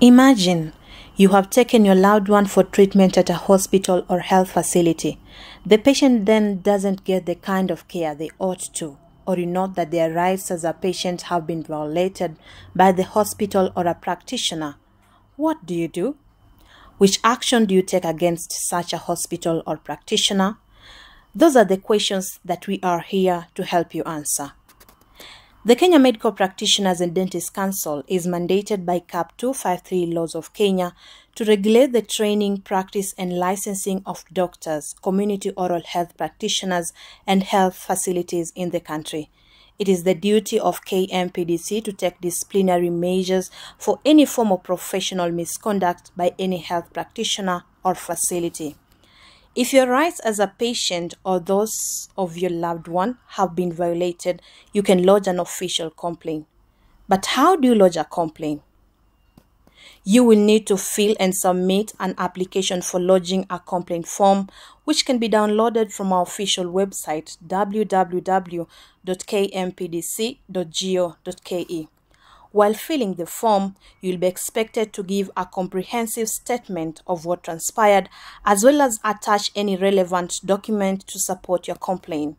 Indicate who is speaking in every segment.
Speaker 1: Imagine you have taken your loved one for treatment at a hospital or health facility. The patient then doesn't get the kind of care they ought to, or you note that their rights as a patient have been violated by the hospital or a practitioner. What do you do? Which action do you take against such a hospital or practitioner? Those are the questions that we are here to help you answer. The Kenya Medical Practitioners and Dentists Council is mandated by Cap 253 laws of Kenya to regulate the training, practice, and licensing of doctors, community oral health practitioners, and health facilities in the country. It is the duty of Kmpdc to take disciplinary measures for any form of professional misconduct by any health practitioner or facility. If your rights as a patient or those of your loved one have been violated, you can lodge an official complaint. But how do you lodge a complaint? You will need to fill and submit an application for lodging a complaint form, which can be downloaded from our official website www.kmpdc.go.ke. While filling the form, you'll be expected to give a comprehensive statement of what transpired, as well as attach any relevant document to support your complaint.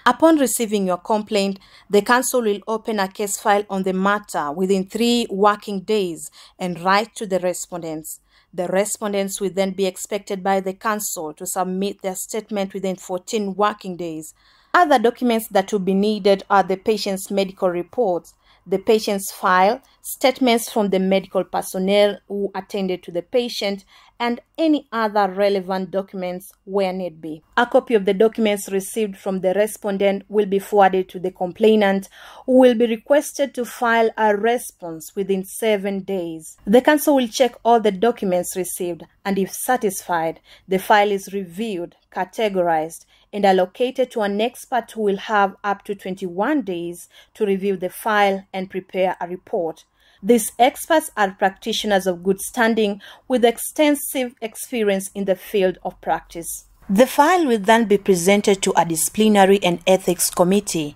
Speaker 1: Upon receiving your complaint, the council will open a case file on the matter within 3 working days and write to the respondents. The respondents will then be expected by the council to submit their statement within 14 working days. Other documents that will be needed are the patient's medical reports, the patient's file, statements from the medical personnel who attended to the patient, and any other relevant documents where need be. A copy of the documents received from the respondent will be forwarded to the complainant, who will be requested to file a response within 7 days. The council will check all the documents received, and if satisfied, the file is reviewed, categorized, and allocated to an expert who will have up to 21 days to review the file and prepare a report. These experts are practitioners of good standing with extensive experience in the field of practice. The file will then be presented to a disciplinary and ethics committee.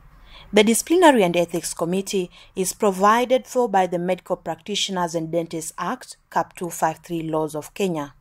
Speaker 1: The Disciplinary and Ethics Committee is provided for by the Medical Practitioners and Dentists Act, Cap 253 laws of Kenya.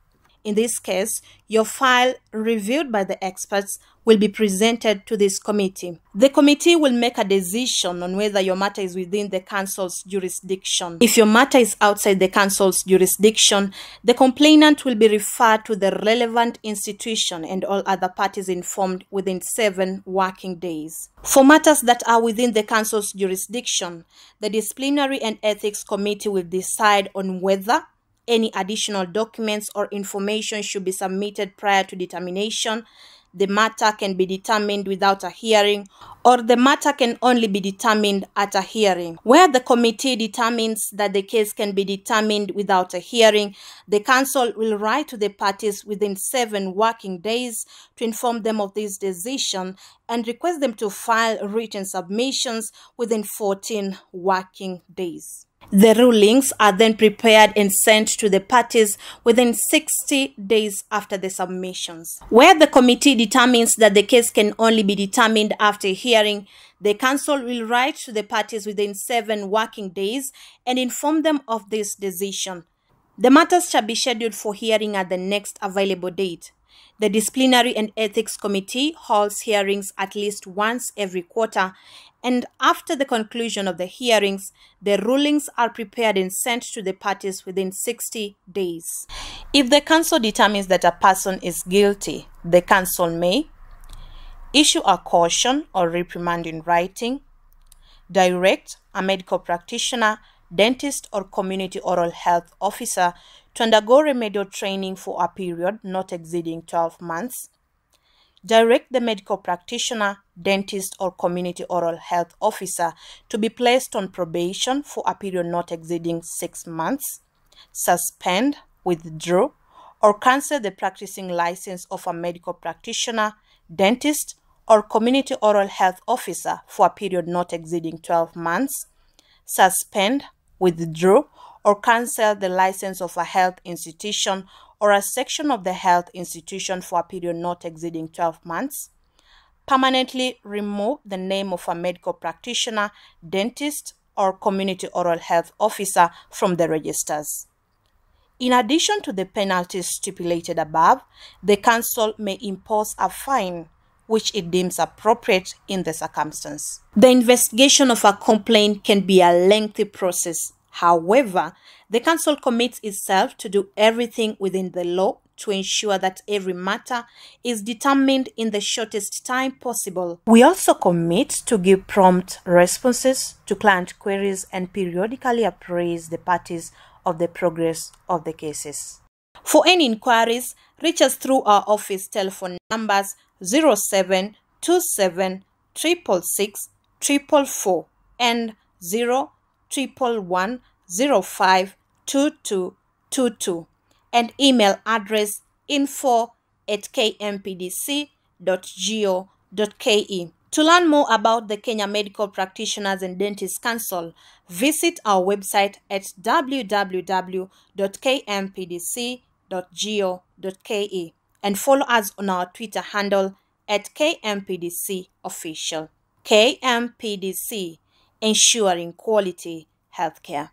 Speaker 1: In this case, your file, reviewed by the experts, will be presented to this committee. The committee will make a decision on whether your matter is within the council's jurisdiction. If your matter is outside the council's jurisdiction, the complainant will be referred to the relevant institution and all other parties informed within 7 working days. For matters that are within the council's jurisdiction, the Disciplinary and Ethics Committee will decide on whether any additional documents or information should be submitted prior to determination. The matter can be determined without a hearing, or the matter can only be determined at a hearing. Where the committee determines that the case can be determined without a hearing, the council will write to the parties within 7 working days to inform them of this decision and request them to file written submissions within 14 working days. The rulings are then prepared and sent to the parties within 60 days after the submissions. Where the committee determines that the case can only be determined after a hearing, the council will write to the parties within 7 working days and inform them of this decision. The matters shall be scheduled for hearing at the next available date. The Disciplinary and Ethics Committee holds hearings at least once every quarter, and after the conclusion of the hearings, the rulings are prepared and sent to the parties within 60 days. If the council determines that a person is guilty, the council may issue a caution or reprimand in writing, direct a medical practitioner, dentist, or community oral health officer to undergo remedial training for a period not exceeding 12 months, direct the medical practitioner, dentist, or community oral health officer to be placed on probation for a period not exceeding 6 months, suspend, withdraw, or cancel the practicing license of a medical practitioner, dentist, or community oral health officer for a period not exceeding 12 months, suspend, withdraw, or cancel the license of a health institution or a section of the health institution for a period not exceeding 12 months, permanently remove the name of a medical practitioner, dentist, or community oral health officer from the registers. In addition to the penalties stipulated above, the Council may impose a fine which it deems appropriate in the circumstance. The investigation of a complaint can be a lengthy process. However, the Council commits itself to do everything within the law to ensure that every matter is determined in the shortest time possible. We also commit to give prompt responses to client queries and periodically appraise the parties of the progress of the cases. For any inquiries, reach us through our office telephone numbers 0727 666 444 and 0111 052222 and email address info@kmpdc.go.ke. To learn more about the Kenya Medical Practitioners and Dentists Council, visit our website at www.kmpdc.go.ke and follow us on our Twitter handle at KMPDC Official. KMPDC, ensuring quality healthcare.